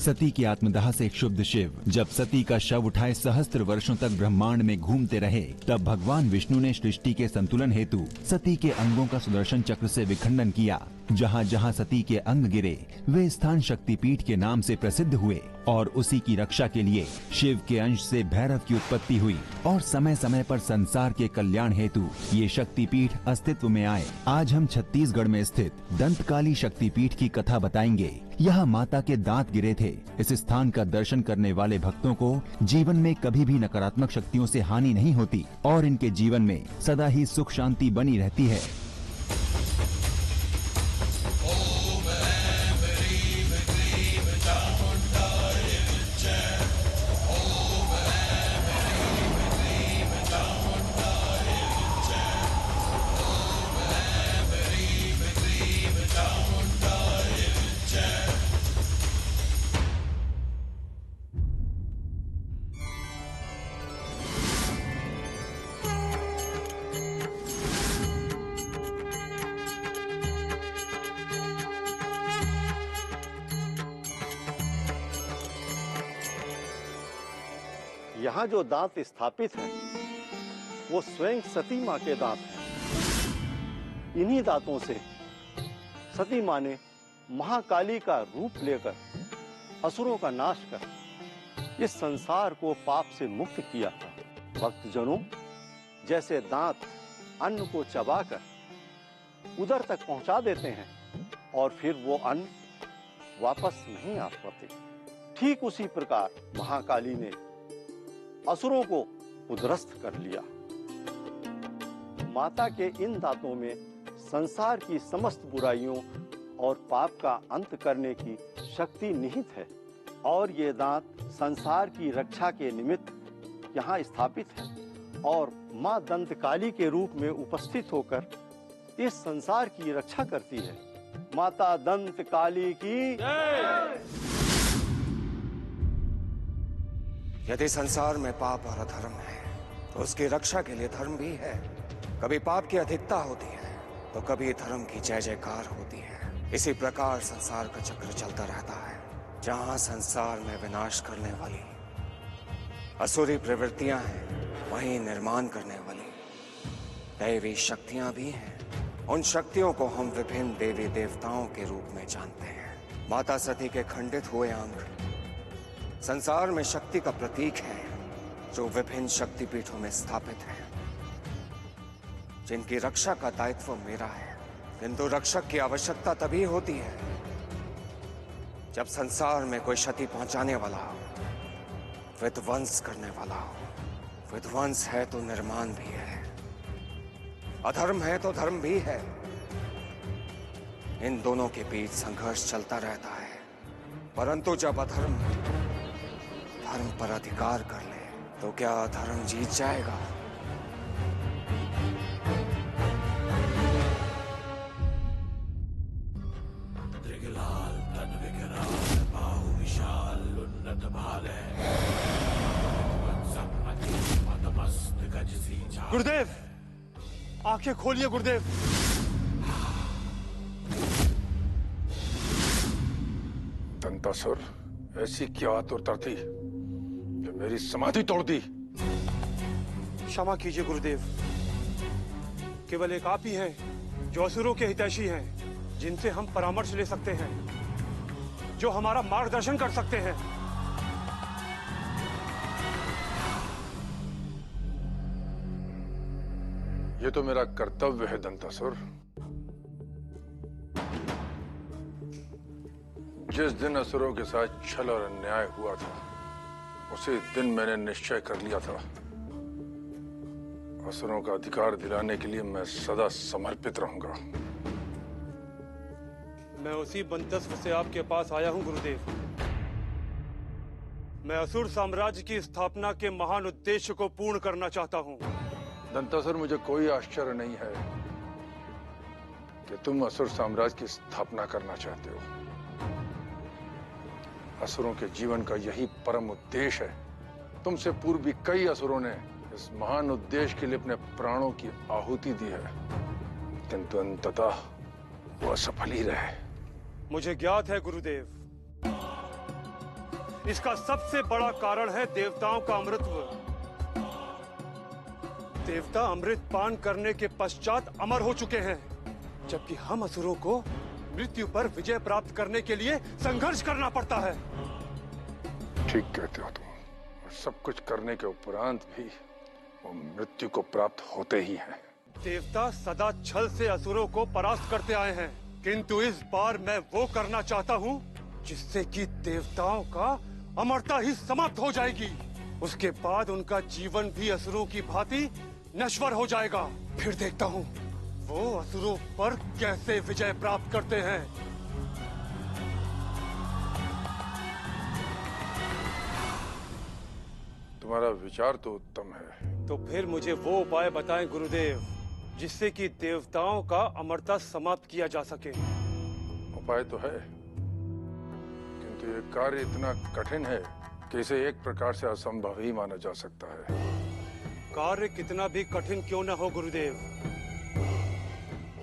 सती की आत्मदाह से क्षुब्ध शिव जब सती का शव उठाए सहस्त्र वर्षों तक ब्रह्मांड में घूमते रहे, तब भगवान विष्णु ने सृष्टि के संतुलन हेतु सती के अंगों का सुदर्शन चक्र से विखंडन किया। जहाँ जहाँ सती के अंग गिरे वे स्थान शक्तिपीठ के नाम से प्रसिद्ध हुए और उसी की रक्षा के लिए शिव के अंश से भैरव की उत्पत्ति हुई और समय समय पर संसार के कल्याण हेतु ये शक्तिपीठ अस्तित्व में आए। आज हम छत्तीसगढ़ में स्थित दंतकाली शक्तिपीठ की कथा बताएंगे। यहाँ माता के दांत गिरे थे। इस स्थान का दर्शन करने वाले भक्तों को जीवन में कभी भी नकारात्मक शक्तियों से हानि नहीं होती और इनके जीवन में सदा ही सुख शांति बनी रहती है। यहाँ जो दांत स्थापित हैं, वो स्वयं सती माँ के दांत हैं। इन्हीं दांतों से सती माँ ने महाकाली का रूप लेकर असुरों का नाश कर इस संसार को पाप से मुक्त किया था। भक्तजनों, जैसे दांत अन्न को चबाकर उदर तक पहुंचा देते हैं और फिर वो अन्न वापस नहीं आ पाते, ठीक उसी प्रकार महाकाली ने असुरों को उद्ध्वस्त कर लिया। माता के इन दांतों में संसार की समस्त बुराइयों और पाप का अंत करने की शक्ति निहित है और ये दांत संसार की रक्षा के निमित्त यहाँ स्थापित है और माँ दंतकाली के रूप में उपस्थित होकर इस संसार की रक्षा करती है। माता दंतकाली की जय। यदि संसार में पाप और अधर्म है तो उसकी रक्षा के लिए धर्म भी है। कभी पाप की अधिकता होती है तो कभी धर्म की जय जयकार होती है। इसी प्रकार संसार का चक्र चलता रहता है। जहां संसार में विनाश करने वाली असुरी प्रवृत्तियां हैं, वहीं निर्माण करने वाली दैवी शक्तियां भी हैं। उन शक्तियों को हम विभिन्न देवी देवताओं के रूप में जानते हैं। माता सती के खंडित हुए अंग संसार में शक्ति का प्रतीक है, जो विभिन्न शक्तिपीठों में स्थापित है, जिनकी रक्षा का दायित्व मेरा है। किंतु रक्षक की आवश्यकता तभी होती है जब संसार में कोई क्षति पहुंचाने वाला हो, विध्वंस करने वाला हो। विध्वंस है तो निर्माण भी है, अधर्म है तो धर्म भी है। इन दोनों के बीच संघर्ष चलता रहता है, परंतु जब अधर्म धर्म पर अधिकार कर ले तो क्या धर्म जीत जाएगा? गुरुदेव, आंखें खोलिए गुरुदेव। दंतासुर, ऐसी क्या आतुरता थी जो मेरी समाधि तोड़ दी? क्षमा कीजिए गुरुदेव, केवल एक आप ही हैं जो असुरों के हितैषी हैं, जिनसे हम परामर्श ले सकते हैं, जो हमारा मार्गदर्शन कर सकते हैं। ये तो मेरा कर्तव्य है दंतासुर। जिस दिन असुरों के साथ छल और अन्याय हुआ था, उसी दिन मैंने निश्चय कर लिया था, असुरों का अधिकार दिलाने के लिए मैं सदा समर्पित रहूंगा। मैं उसी बंतस्व से आपके पास आया हूं गुरुदेव। मैं असुर साम्राज्य की स्थापना के महान उद्देश्य को पूर्ण करना चाहता हूं। दंतासुर, मुझे कोई आश्चर्य नहीं है कि तुम असुर साम्राज्य की स्थापना करना चाहते हो। असुरों के जीवन का यही परम उद्देश्य है। तुमसे पूर्व भी कई असुरों ने इस महान उद्देश्य के लिए अपने प्राणों की आहुति दी है, किंतु अंततः वो असफल ही रहे। मुझे ज्ञात है गुरुदेव, इसका सबसे बड़ा कारण है देवताओं का अमृतत्व। देवता अमृत पान करने के पश्चात अमर हो चुके हैं, जबकि हम असुरों को मृत्यु पर विजय प्राप्त करने के लिए संघर्ष करना पड़ता है। ठीक कहते हो तुम। और सब कुछ करने के उपरांत भी वो मृत्यु को प्राप्त होते ही हैं। देवता सदा छल से असुरों को परास्त करते आए हैं, किंतु इस बार मैं वो करना चाहता हूँ जिससे कि देवताओं का अमरता ही समाप्त हो जाएगी। उसके बाद उनका जीवन भी असुरों की भांति नश्वर हो जाएगा। फिर देखता हूँ वो असुरों पर कैसे विजय प्राप्त करते हैं। तुम्हारा विचार तो उत्तम है। तो फिर मुझे वो उपाय बताएं गुरुदेव, जिससे कि देवताओं का अमरता समाप्त किया जा सके। उपाय तो है, किंतु ये कार्य इतना कठिन है कि इसे एक प्रकार से असंभव ही माना जा सकता है। कार्य कितना भी कठिन क्यों न हो गुरुदेव,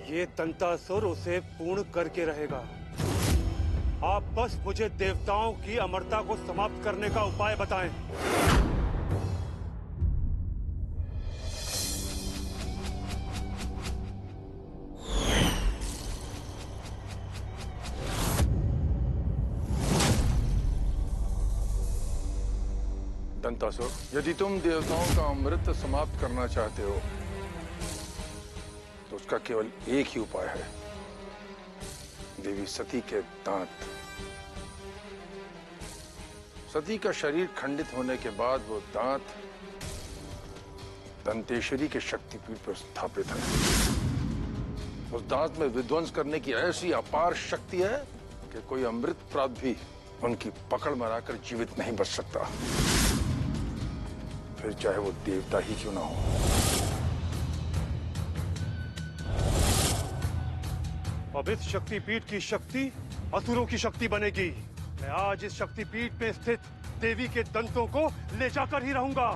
ये दंतासुर उसे पूर्ण करके रहेगा। आप बस मुझे देवताओं की अमरता को समाप्त करने का उपाय बताएं। दंतासुर, यदि तुम देवताओं का अमृत समाप्त करना चाहते हो तो उसका केवल एक ही उपाय है, देवी सती के दांत। सती का शरीर खंडित होने के बाद वो दांत दंतेश्वरी के शक्तिपीठ पर स्थापित है। उस दांत में विध्वंस करने की ऐसी अपार शक्ति है कि कोई अमृत प्राप्त भी उनकी पकड़ में आकर जीवित नहीं बच सकता, फिर चाहे वो देवता ही क्यों ना हो। पवित्र शक्तिपीठ की शक्ति असुरों की शक्ति बनेगी। मैं आज इस शक्तिपीठ में स्थित देवी के दंतों को ले जाकर ही रहूंगा।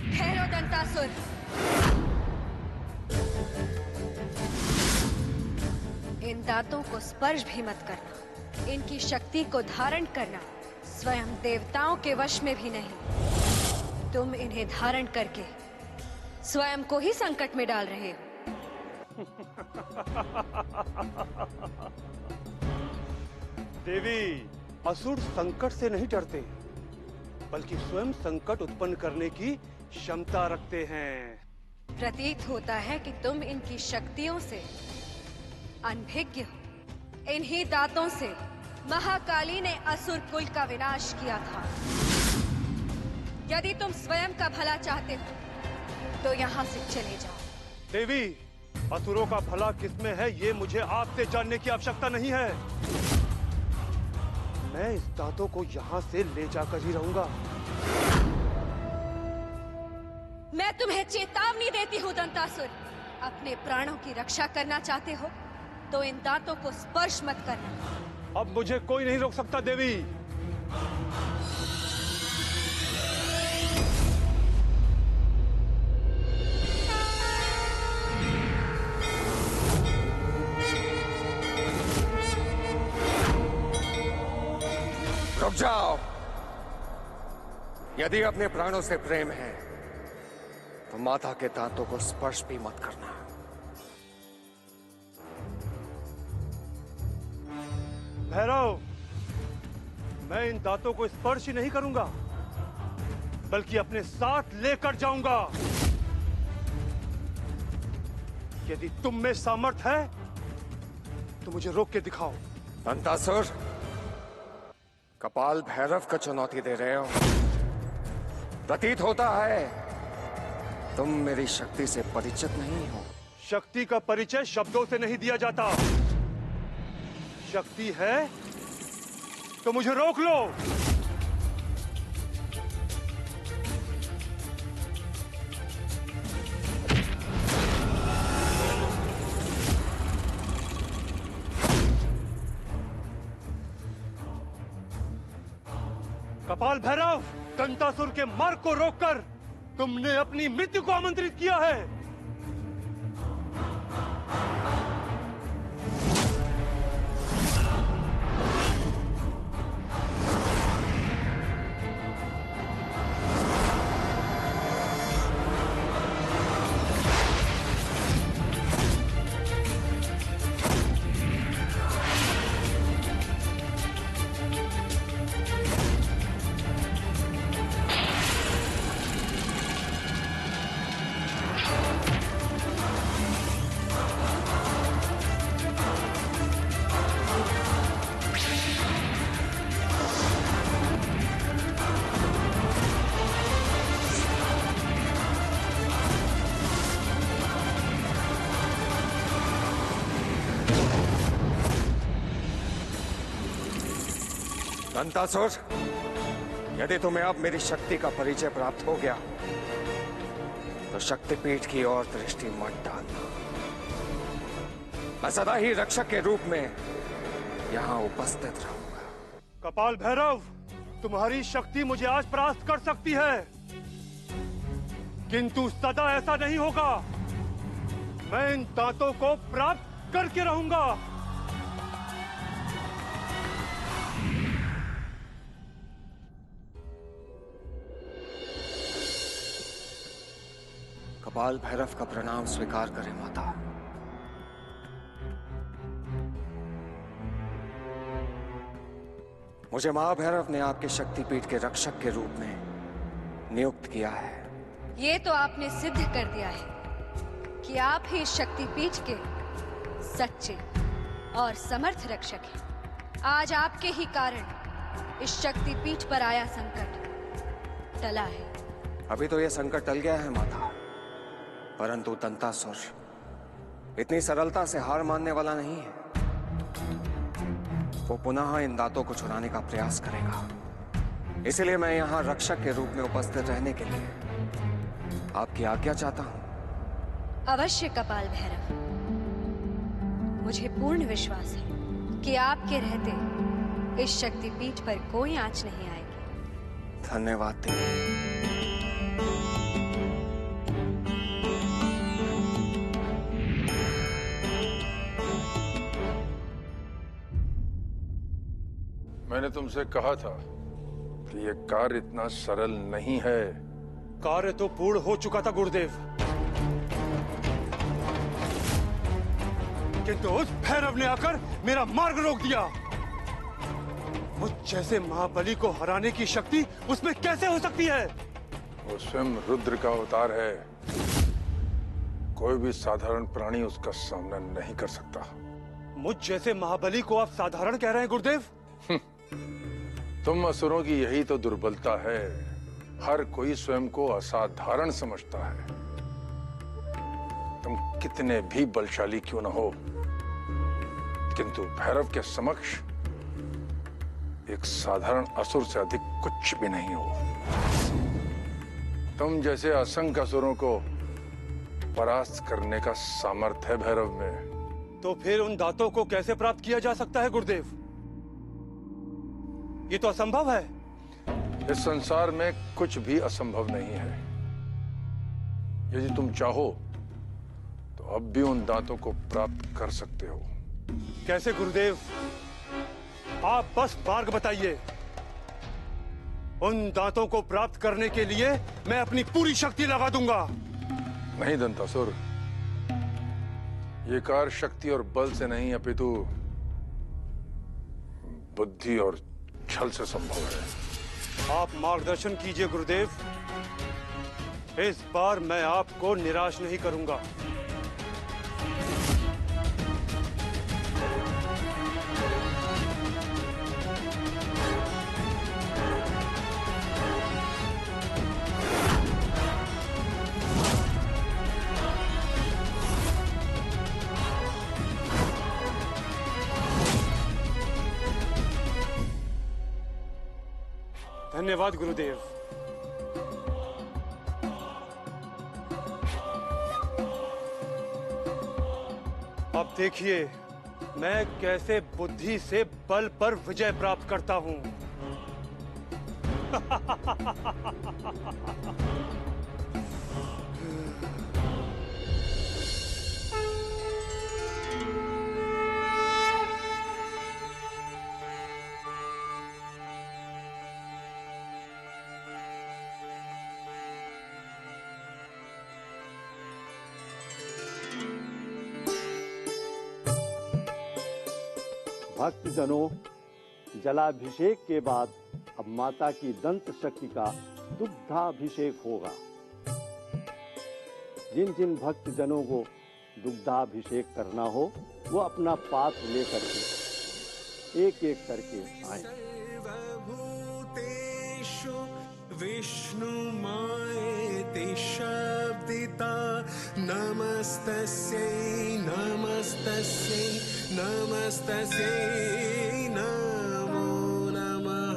ठहरो दंतासुर, इन दांतों को स्पर्श भी मत करना। इनकी शक्ति को धारण करना स्वयं देवताओं के वश में भी नहीं। तुम इन्हें धारण करके स्वयं को ही संकट में डाल रहे हो। देवी, असुर संकट से नहीं डरते, बल्कि स्वयं संकट उत्पन्न करने की क्षमता रखते हैं। प्रतीत होता है कि तुम इनकी शक्तियों से अनभिज्ञ हो। इन्हीं दांतों से महाकाली ने असुर कुल का विनाश किया था। यदि तुम स्वयं का भला चाहते हो तो यहाँ से चले जाओ। देवी, असुरों का भला किसमें है ये मुझे आपसे जानने की आवश्यकता नहीं है। मैं इस दांतों को यहाँ से ले जाकर ही रहूंगा। मैं तुम्हें चेतावनी देती हूँ दंतासुर, अपने प्राणों की रक्षा करना चाहते हो तो इन दांतों को स्पर्श मत करना। अब मुझे कोई नहीं रोक सकता देवी। रुक जाओ। यदि अपने प्राणों से प्रेम है तो माता के दांतों को स्पर्श भी मत करना। भैरव, मैं इन दांतों को स्पर्श ही नहीं करूंगा, बल्कि अपने साथ लेकर जाऊंगा। यदि तुम में सामर्थ्य है तो मुझे रोक के दिखाओ। दंतासुर, कपाल भैरव का चुनौती दे रहे हो। प्रतीत होता है तुम मेरी शक्ति से परिचित नहीं हो। शक्ति का परिचय शब्दों से नहीं दिया जाता। शक्ति है तो मुझे रोक लो। कपाल भैरव, दंतासुर के मार्ग को रोककर तुमने अपनी मृत्यु को आमंत्रित किया है। दंतासुर, यदि तुम्हें अब मेरी शक्ति का परिचय प्राप्त हो गया तो शक्तिपीठ की ओर दृष्टि मत डालना। मैं सदा ही रक्षक के रूप में यहां उपस्थित रहूंगा। कपाल भैरव, तुम्हारी शक्ति मुझे आज परास्त कर सकती है, किंतु सदा ऐसा नहीं होगा। मैं इन दांतों को प्राप्त करके रहूंगा। कपाल भैरव का प्रणाम स्वीकार करें माता। मुझे महाभैरव ने आपके शक्तिपीठ के रक्षक के रूप में नियुक्त किया है। ये तो आपने सिद्ध कर दिया है कि आप ही इस शक्तिपीठ के सच्चे और समर्थ रक्षक हैं। आज आपके ही कारण इस शक्तिपीठ पर आया संकट टला है। अभी तो यह संकट टल गया है माता, परंतु दंतासुर इतनी सरलता से हार मानने वाला नहीं है। वो पुनः इन दांतों को चुराने का प्रयास करेगा। इसलिए मैं यहाँ रक्षक के रूप में उपस्थित रहने के लिए आपकी आज्ञा चाहता हूँ। अवश्य कपाल भैरव, मुझे पूर्ण विश्वास है कि आपके रहते इस शक्तिपीठ पर कोई आंच नहीं आएगी। धन्यवाद देवी। मैंने तुमसे कहा था कि यह कार्य इतना सरल नहीं है। कार्य तो पूर्ण हो चुका था गुरुदेव, किंतु उस भैरव ने आकर मेरा मार्ग रोक दिया। मुझ जैसे महाबली को हराने की शक्ति उसमें कैसे हो सकती है? वो स्वयं रुद्र का अवतार है। कोई भी साधारण प्राणी उसका सामना नहीं कर सकता। मुझ जैसे महाबली को आप साधारण कह रहे हैं गुरुदेव? तुम असुरों की यही तो दुर्बलता है। हर कोई स्वयं को असाधारण समझता है। तुम कितने भी बलशाली क्यों न हो, किंतु भैरव के समक्ष एक साधारण असुर से अधिक कुछ भी नहीं हो। तुम जैसे असंख्य असुरों को परास्त करने का सामर्थ्य है भैरव में। तो फिर उन दांतों को कैसे प्राप्त किया जा सकता है गुरुदेव? ये तो असंभव है। इस संसार में कुछ भी असंभव नहीं है। यदि तुम चाहो तो अब भी उन दांतों को प्राप्त कर सकते हो। कैसे गुरुदेव? आप बस मार्ग बताइए। उन दांतों को प्राप्त करने के लिए मैं अपनी पूरी शक्ति लगा दूंगा। नहीं दंतासुर, ये कार्य शक्ति और बल से नहीं अपितु बुद्धि और छल से संभव है। आप मार्गदर्शन कीजिए गुरुदेव। इस बार मैं आपको निराश नहीं करूंगा। धन्यवाद गुरुदेव। अब देखिए मैं कैसे बुद्धि से बल पर विजय प्राप्त करता हूं। भक्तजनों, जलाभिषेक के बाद अब माता की दंत शक्ति का दुग्धाभिषेक होगा। जिन जिन भक्तजनों को दुग्धाभिषेक करना हो वो अपना पात्र लेकर के एक एक करके आए। विष्णु मायेति शब्दिता नमस्तस्यै नमस्तस्यै नमस्तस्यै नमो नमः।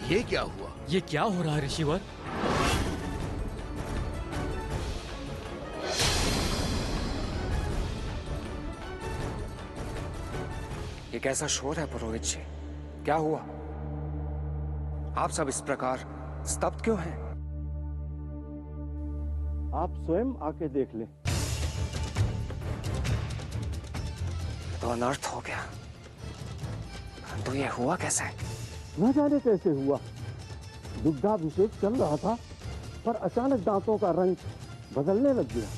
ये क्या हुआ? ये क्या हो रहा है ऋषिवर? ये कैसा शोर है पुरोहित जी? क्या हुआ? आप सब इस प्रकार स्तब्ध क्यों हैं? आप स्वयं आके देख लें। तो अनर्थ हो गया। तो ये हुआ कैसे? न जाने कैसे हुआ। दुग्धाभिषेक चल रहा था, पर अचानक दांतों का रंग बदलने लग गया।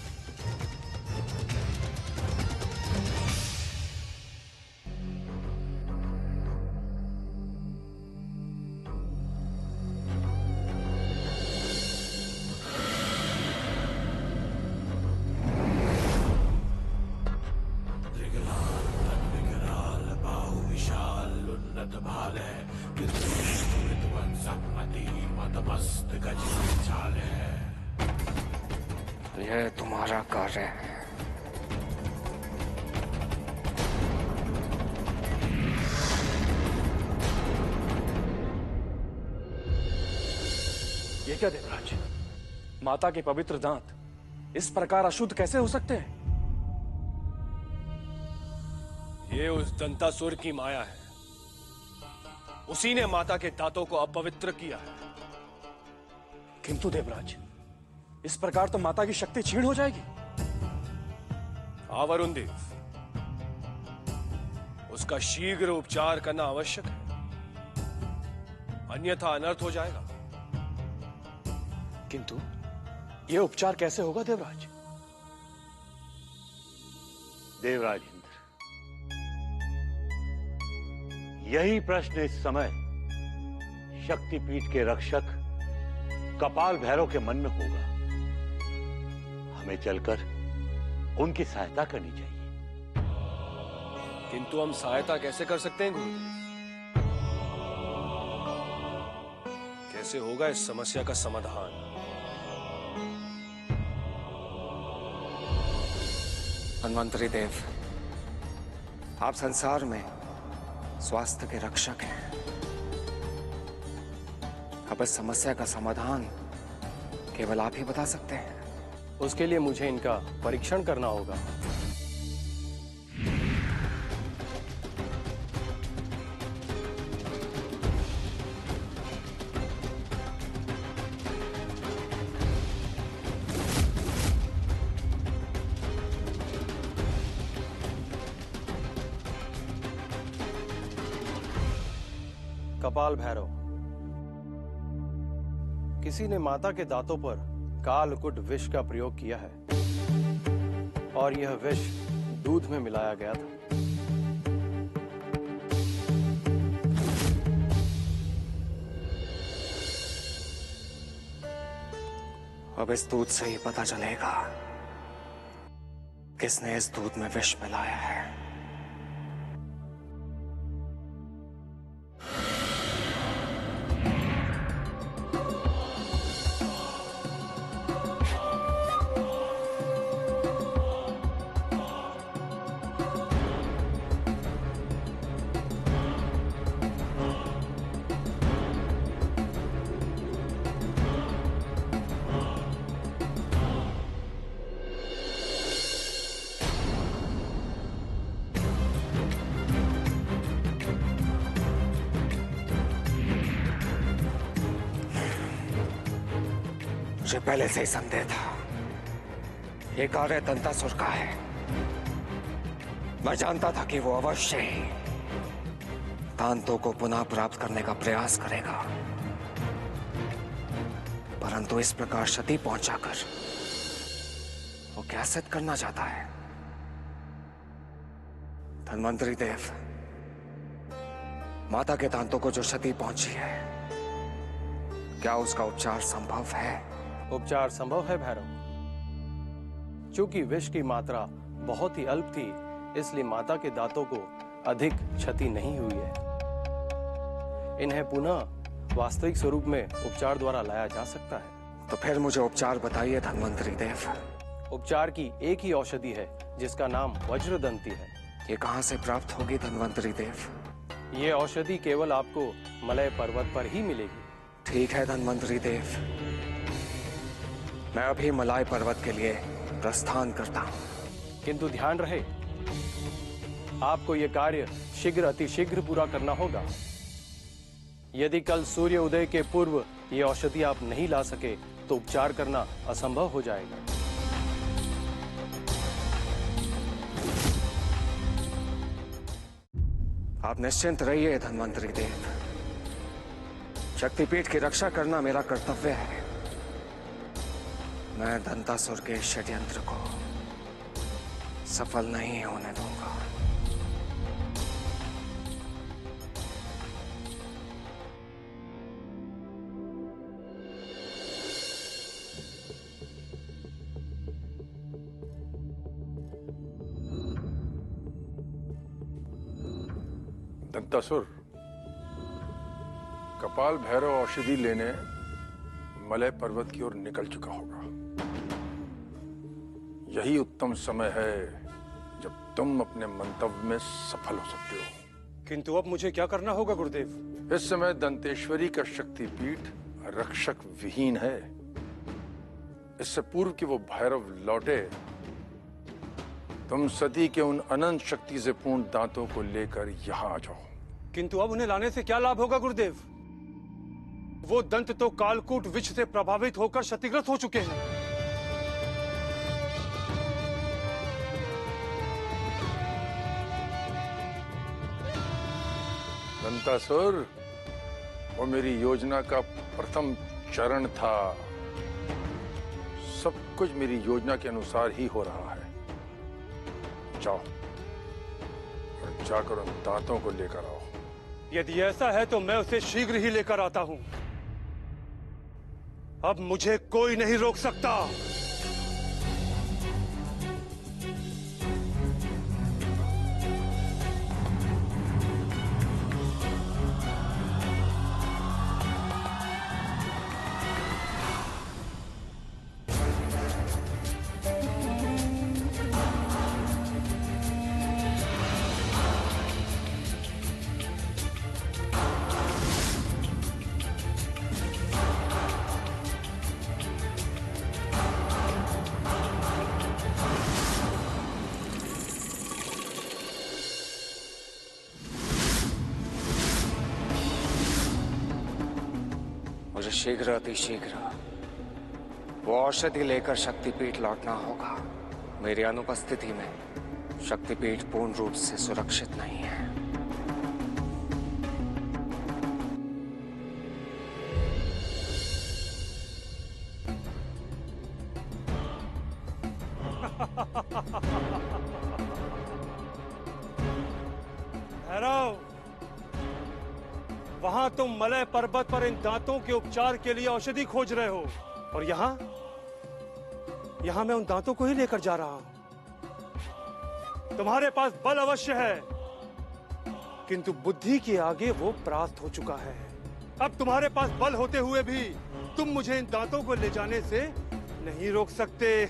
यह तुम्हारा कार्य है। ये क्या देवराज? माता के पवित्र दांत इस प्रकार अशुद्ध कैसे हो सकते हैं? ये उस दंतासुर की माया है। उसी ने माता के दांतों को अपवित्र किया है। किंतु देवराज, इस प्रकार तो माता की शक्ति क्षीण हो जाएगी। वरुण देव, उसका शीघ्र उपचार करना आवश्यक है, अन्यथा अनर्थ हो जाएगा। किंतु यह उपचार कैसे होगा देवराज? देवराज इंद्र, यही प्रश्न इस समय शक्तिपीठ के रक्षक कपाल भैरव के मन में होगा। हमें चलकर उनकी सहायता करनी चाहिए। किंतु हम सहायता कैसे कर सकते हैं गुरुदेव? कैसे होगा इस समस्या का समाधान? धन्वंतरी देव, आप संसार में स्वास्थ्य के रक्षक हैं। अब इस समस्या का समाधान केवल आप ही बता सकते हैं। उसके लिए मुझे इनका परीक्षण करना होगा। कपाल भैरव, किसी ने माता के दांतों पर कालकुट विष का प्रयोग किया है और यह विष दूध में मिलाया गया था। अब इस दूध से ही पता चलेगा किसने इस दूध में विष मिलाया है। मुझे पहले से ही संदेह था ये कार्य दंतासुर का है। मैं जानता था कि वो अवश्य ही दांतों को पुनः प्राप्त करने का प्रयास करेगा, परंतु इस प्रकार क्षति पहुंचाकर वो क्या सिद्ध करना चाहता है? धन्वंतरी देव, माता के दांतों को जो क्षति पहुंची है, क्या उसका उपचार संभव है? उपचार संभव है भैरव। चूंकि विष की मात्रा बहुत ही अल्प थी, इसलिए माता के दांतों को अधिक क्षति नहीं हुई है। इन्हें पुनः वास्तविक स्वरूप में उपचार द्वारा लाया जा सकता है। तो फिर मुझे उपचार बताइए धन्वंतरी देव। उपचार की एक ही औषधि है जिसका नाम वज्रदंती है। ये कहां से प्राप्त होगी धन्वंतरी देव? ये औषधि केवल आपको मलय पर्वत पर ही मिलेगी। ठीक है धन्वंतरी देव, मैं अभी मलय पर्वत के लिए प्रस्थान करता हूं। किंतु ध्यान रहे, आपको यह कार्य शीघ्र अतिशीघ्र पूरा करना होगा। यदि कल सूर्य उदय के पूर्व ये औषधि आप नहीं ला सके तो उपचार करना असंभव हो जाएगा। आप निश्चिंत रहिए धन्वंतरी देव, शक्तिपीठ की रक्षा करना मेरा कर्तव्य है। मैं दंतासुर के षड्यंत्र को सफल नहीं होने दूंगा। दंतासुर, कपाल भैरव औषधि लेने मलय पर्वत की ओर निकल चुका होगा। यही उत्तम समय है जब तुम अपने मंतव्य में सफल हो सकते हो। किंतु अब मुझे क्या करना होगा गुरुदेव? इस समय दंतेश्वरी का शक्तिपीठ रक्षक विहीन है। इससे पूर्व कि वो भैरव लौटे, तुम सती के उन अनंत शक्ति से पूर्ण दांतों को लेकर यहां आ जाओ। किंतु अब उन्हें लाने से क्या लाभ होगा गुरुदेव? वो दंत तो कालकूट विष से प्रभावित होकर क्षतिग्रस्त हो चुके हैं। दंतासुर, वो मेरी योजना का प्रथम चरण था। सब कुछ मेरी योजना के अनुसार ही हो रहा है। जाओ और जाकर उन दांतों को लेकर आओ। यदि ऐसा है तो मैं उसे शीघ्र ही लेकर आता हूं। अब मुझे कोई नहीं रोक सकता। मुझे शीघ्र अतिशीघ्र वो औषधि लेकर शक्तिपीठ लौटना होगा। मेरी अनुपस्थिति में शक्तिपीठ पूर्ण रूप से सुरक्षित नहीं है। भैरव, वहां तुम मलय पर्वत पर इन दांतों के उपचार के लिए औषधि खोज रहे हो, और यहां मैं उन दांतों को ही लेकर जा रहा हूं। तुम्हारे पास बल अवश्य है, किंतु बुद्धि के आगे वो परास्त हो चुका है। अब तुम्हारे पास बल होते हुए भी तुम मुझे इन दांतों को ले जाने से नहीं रोक सकते।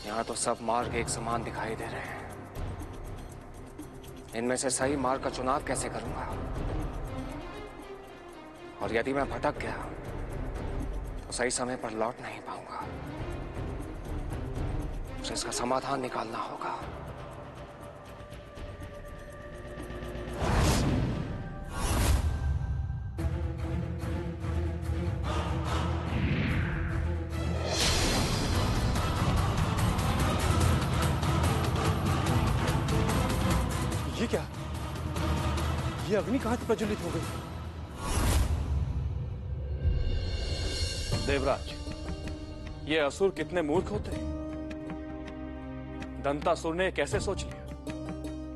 यहाँ तो सब मार्ग एक समान दिखाई दे रहे हैं। इनमें से सही मार्ग का चुनाव कैसे करूंगा? और यदि मैं भटक गया तो सही समय पर लौट नहीं पाऊंगा। मुझे इसका समाधान निकालना होगा। ये क्या? ये अग्नि कहां से प्रज्वलित हो गई? देवराज, ये असुर कितने मूर्ख होते हैं। दंतासुर ने कैसे सोच लिया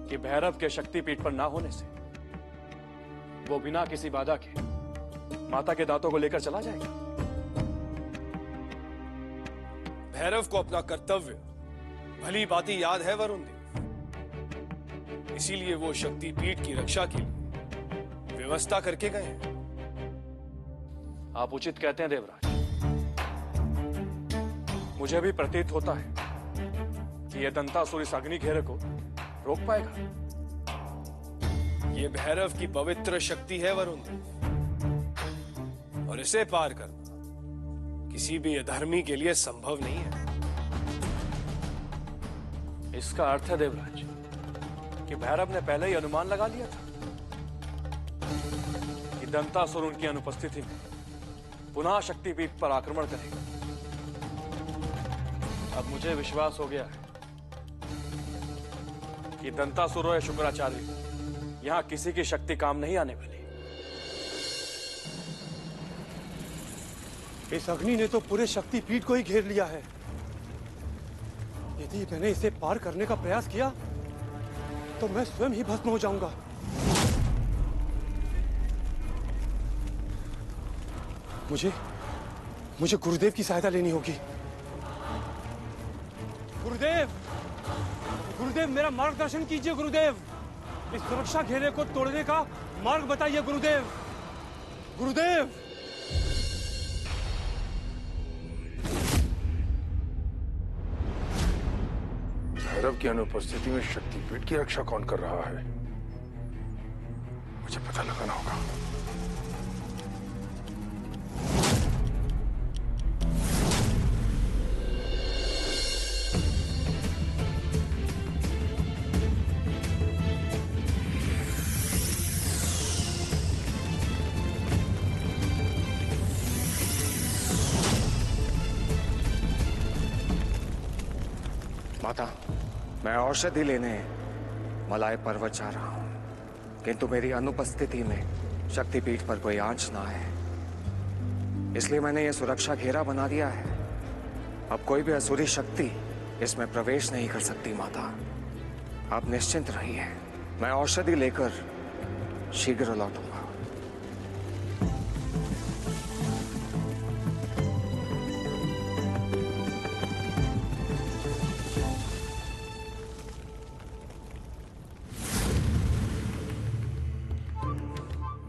कि भैरव के शक्तिपीठ पर ना होने से वो बिना किसी बाधा के माता के दांतों को लेकर चला जाएगा? भैरव को अपना कर्तव्य भली भांति याद है वरुण देव, इसीलिए वो शक्तिपीठ की रक्षा के लिए व्यवस्था करके गए हैं। आप उचित कहते हैं देवराज। मुझे भी प्रतीत होता है कि यह दंतासुर इस अग्नि घेरे को रोक पाएगा। ये भैरव की पवित्र शक्ति है वरुण देव, और इसे पार करना किसी भी अधर्मी के लिए संभव नहीं है। इसका अर्थ है देवराज कि भैरव ने पहले ही अनुमान लगा लिया था कि दंतासुर उनकी अनुपस्थिति में पुनः शक्तिपीठ पर आक्रमण करेगा। अब मुझे विश्वास हो गया है कि दंतासुर या शुक्राचार्य यहां किसी की शक्ति काम नहीं आने वाली। इस अग्नि ने तो पूरे शक्तिपीठ को ही घेर लिया है। यदि मैंने इसे पार करने का प्रयास किया तो मैं स्वयं ही भस्म हो जाऊंगा। मुझे गुरुदेव की सहायता लेनी होगी। गुरुदेव, गुरुदेव मेरा मार्गदर्शन कीजिए। गुरुदेव, इस सुरक्षा घेरे को तोड़ने का मार्ग बताइए। गुरुदेव, गुरुदेव। भैरव की अनुपस्थिति में शक्तिपीठ की रक्षा कौन कर रहा है, मुझे पता लगाना होगा। माता, मैं औषधि लेने मलाय पर्वत जा रहा हूं, किंतु मेरी अनुपस्थिति में शक्तिपीठ पर कोई आंच ना है, इसलिए मैंने यह सुरक्षा घेरा बना दिया है। अब कोई भी असुरी शक्ति इसमें प्रवेश नहीं कर सकती। माता, आप निश्चिंत रहिए, मैं औषधि लेकर शीघ्र लौटूंगा।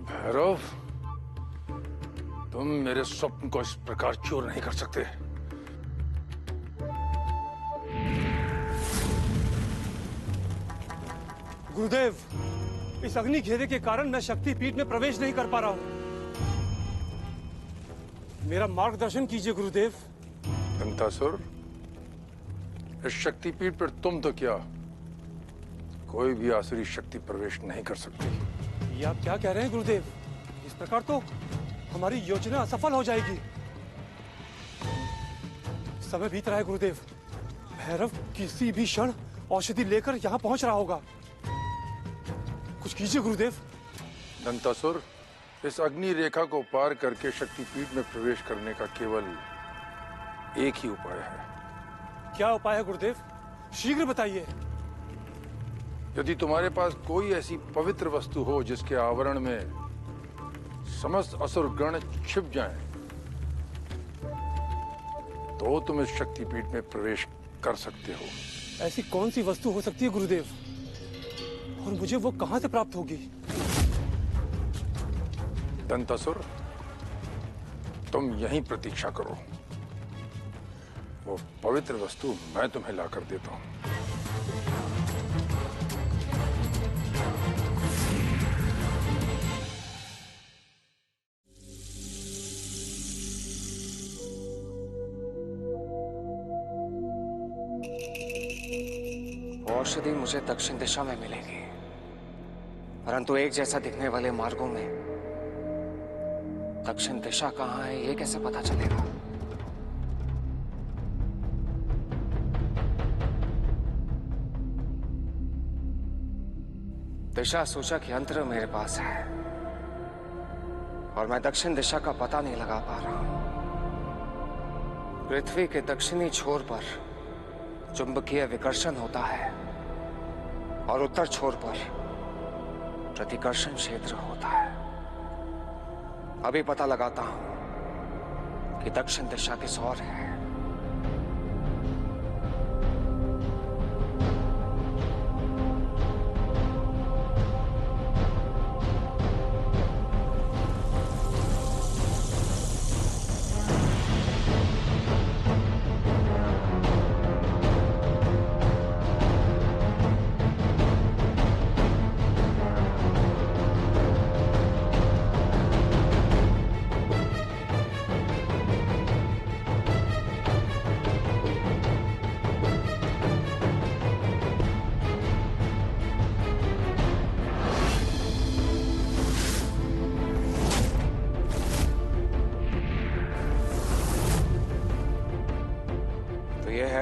भैरव, तुम मेरे स्वप्न को इस प्रकार चूर नहीं कर सकते। गुरुदेव, इस अग्नि घेरे के कारण मैं शक्तिपीठ में प्रवेश नहीं कर पा रहा हूं। मेरा मार्गदर्शन कीजिए गुरुदेव। दंतासुर, इस शक्तिपीठ पर तुम तो क्या, कोई भी आसुरी शक्ति प्रवेश नहीं कर सकती। ये आप क्या कह रहे हैं गुरुदेव? इस प्रकार तो हमारी योजना असफल हो जाएगी। समय बीत रहा है गुरुदेव, भैरव किसी भी क्षण औषधि लेकर यहाँ पहुंच रहा होगा। कुछ कीजिए गुरुदेव। दंतासुर, इस अग्नि रेखा को पार करके शक्तिपीठ में प्रवेश करने का केवल एक ही उपाय है। क्या उपाय है गुरुदेव? शीघ्र बताइए। यदि तुम्हारे पास कोई ऐसी पवित्र वस्तु हो जिसके आवरण में समस्त असुर गण छिप जाएं, तो तुम इस शक्तिपीठ में प्रवेश कर सकते हो। ऐसी कौन सी वस्तु हो सकती है गुरुदेव, और मुझे वो कहां से प्राप्त होगी? दंतासुर, तुम यहीं प्रतीक्षा करो, वो पवित्र वस्तु मैं तुम्हें लाकर देता हूं। औषधि मुझे दक्षिण दिशा में मिलेगी, परंतु एक जैसा दिखने वाले मार्गों में दक्षिण दिशा कहाँ है ये कैसे पता चलेगा? दिशा सूचक यंत्र मेरे पास है और मैं दक्षिण दिशा का पता नहीं लगा पा रहा हूं। पृथ्वी के दक्षिणी छोर पर चुंबकीय विकर्षण होता है और उत्तर छोर पर प्रतिकर्षण क्षेत्र होता है। अभी पता लगाता हूं कि दक्षिण दिशा किस ओर है।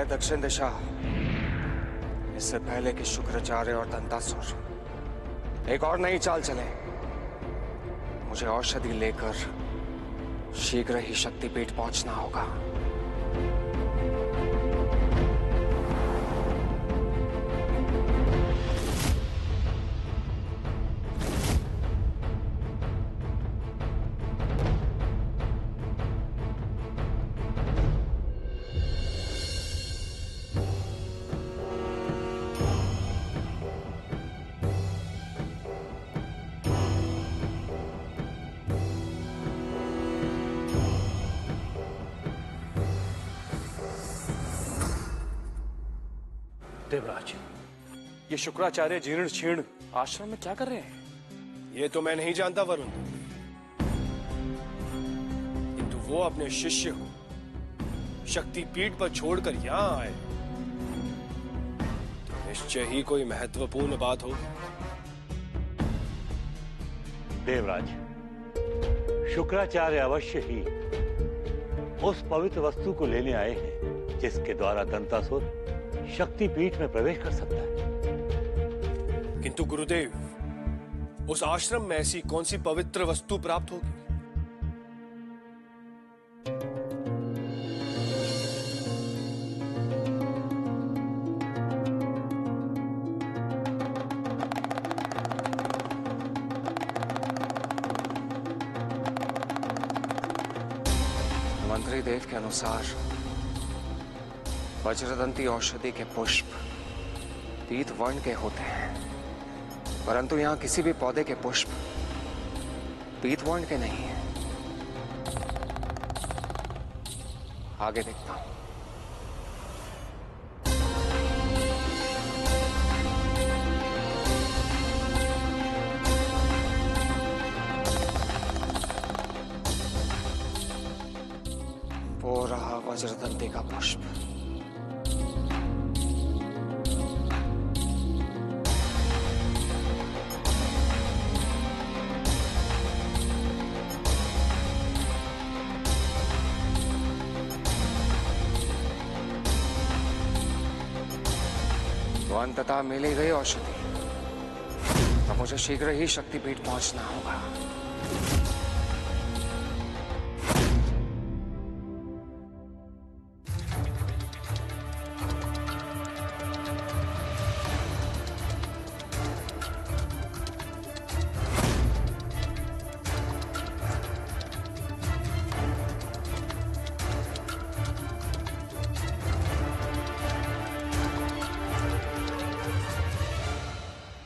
दक्षिण दिशा। इससे पहले कि शुक्राचार्य और दंतासुर एक और नई चाल चले, मुझे औषधि लेकर शीघ्र ही शक्तिपीठ पहुंचना होगा। देवराज, ये शुक्राचार्य जीर्ण शीर्ण आश्रम में क्या कर रहे हैं? ये तो मैं नहीं जानता वरुण, किंतु वो अपने शिष्य को शक्तिपीठ पर छोड़कर यहां आए तो निश्चय ही कोई महत्वपूर्ण बात होगी। देवराज, शुक्राचार्य अवश्य ही उस पवित्र वस्तु को लेने आए हैं जिसके द्वारा दंतासुर शक्तिपीठ में प्रवेश कर सकता है। किंतु गुरुदेव, उस आश्रम में ऐसी कौन सी पवित्र वस्तु प्राप्त होगी? मंत्री देव के अनुसार वज्रदंती औषधि के पुष्प पीत वर्ण के होते हैं, परंतु यहां किसी भी पौधे के पुष्प पीत वर्ण के नहीं हैं। आगे देखता हूं। वो रहा वज्रदंती का पुष्प। अंततः मिल ही गई औषधि, तो मुझे शीघ्र ही शक्तिपीठ पहुंचना होगा।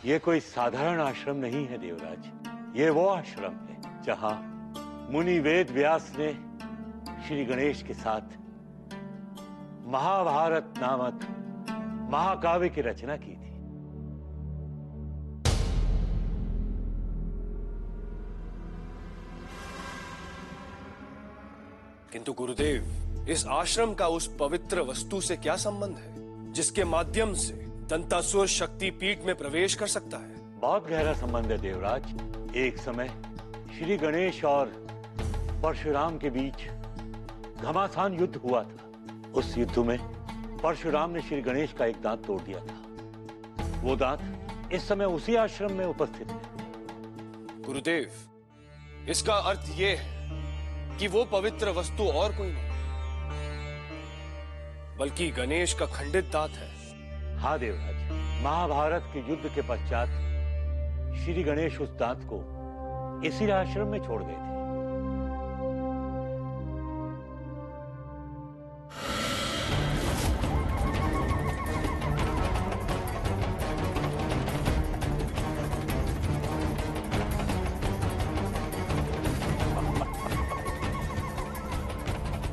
ये कोई साधारण आश्रम नहीं है देवराज, ये वो आश्रम है जहां मुनि वेद व्यास ने श्री गणेश के साथ महाभारत नामक महाकाव्य की रचना की थी। किंतु गुरुदेव, इस आश्रम का उस पवित्र वस्तु से क्या संबंध है जिसके माध्यम से दंतासुर शक्तिपीठ में प्रवेश कर सकता है? बहुत गहरा संबंध है देवराज। एक समय श्री गणेश और परशुराम के बीच घमासान युद्ध हुआ था। उस युद्ध में परशुराम ने श्री गणेश का एक दांत तोड़ दिया था। वो दांत इस समय उसी आश्रम में उपस्थित है। गुरुदेव, इसका अर्थ ये है कि वो पवित्र वस्तु और कोई नहीं, बल्कि गणेश का खंडित दांत है। हाँ देवराज, महाभारत के युद्ध के पश्चात श्री गणेश उस दांत को इसी आश्रम में छोड़ गए थे।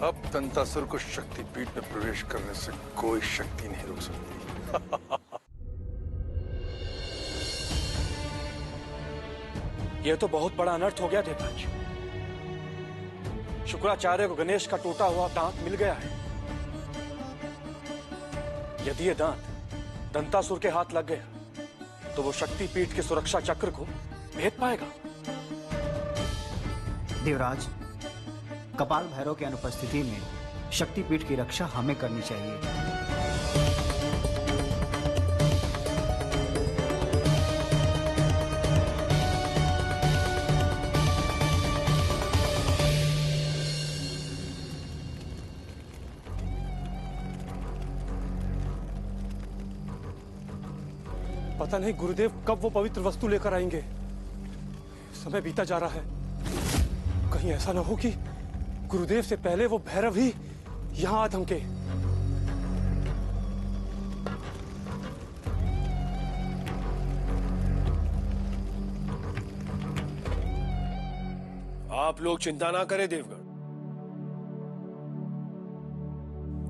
अब दंतासुर को शक्तिपीठ में प्रवेश करने से कोई शक्ति नहीं रोक सकती। यह तो बहुत बड़ा अनर्थ हो गया देवराज। शुक्राचार्य को गणेश का टूटा हुआ दांत मिल गया है। यदि यह दांत दंतासुर के हाथ लग गया तो वो शक्तिपीठ के सुरक्षा चक्र को भेद पाएगा। देवराज, कपाल भैरव की अनुपस्थिति में शक्तिपीठ की रक्षा हमें करनी चाहिए। पता नहीं गुरुदेव कब वो पवित्र वस्तु लेकर आएंगे। समय बीता जा रहा है, कहीं ऐसा ना हो कि गुरुदेव से पहले वो भैरव ही यहां आ धमके। आप लोग चिंता ना करें देवगण।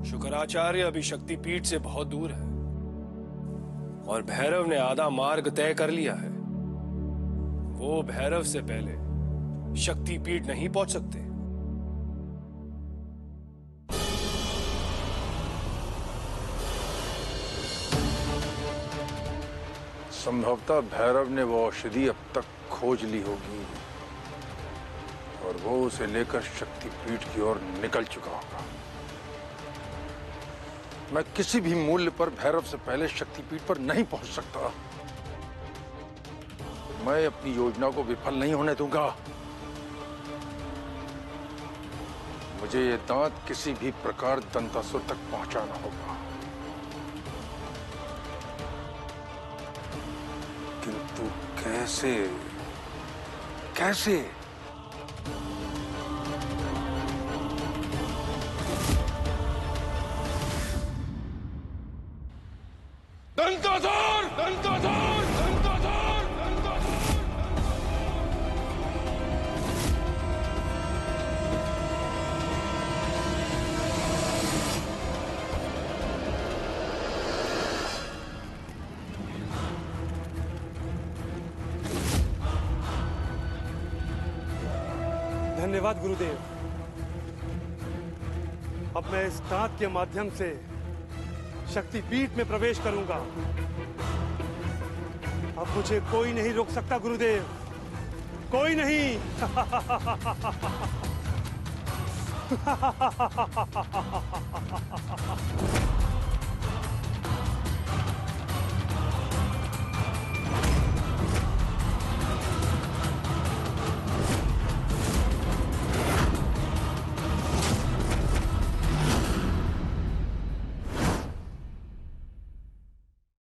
शुक्राचार्य अभी शक्तिपीठ से बहुत दूर है और भैरव ने आधा मार्ग तय कर लिया है। वो भैरव से पहले शक्तिपीठ नहीं पहुंच सकते। संभवतः भैरव ने वो औषधि अब तक खोज ली होगी और वो उसे लेकर शक्तिपीठ की ओर निकल चुका होगा। मैं किसी भी मूल्य पर भैरव से पहले शक्तिपीठ पर नहीं पहुंच सकता। मैं अपनी योजना को विफल नहीं होने दूंगा। मुझे ये दांत किसी भी प्रकार दंतासुर तक पहुंचाना होगा, किंतु कैसे? कैसे? दंतासुर! दंतासुर! दंतासुर! दंतासुर! धन्यवाद गुरुदेव। अब मैं इस दांत के माध्यम से शक्तिपीठ में प्रवेश करूंगा। अब मुझे कोई नहीं रोक सकता गुरुदेव, कोई नहीं।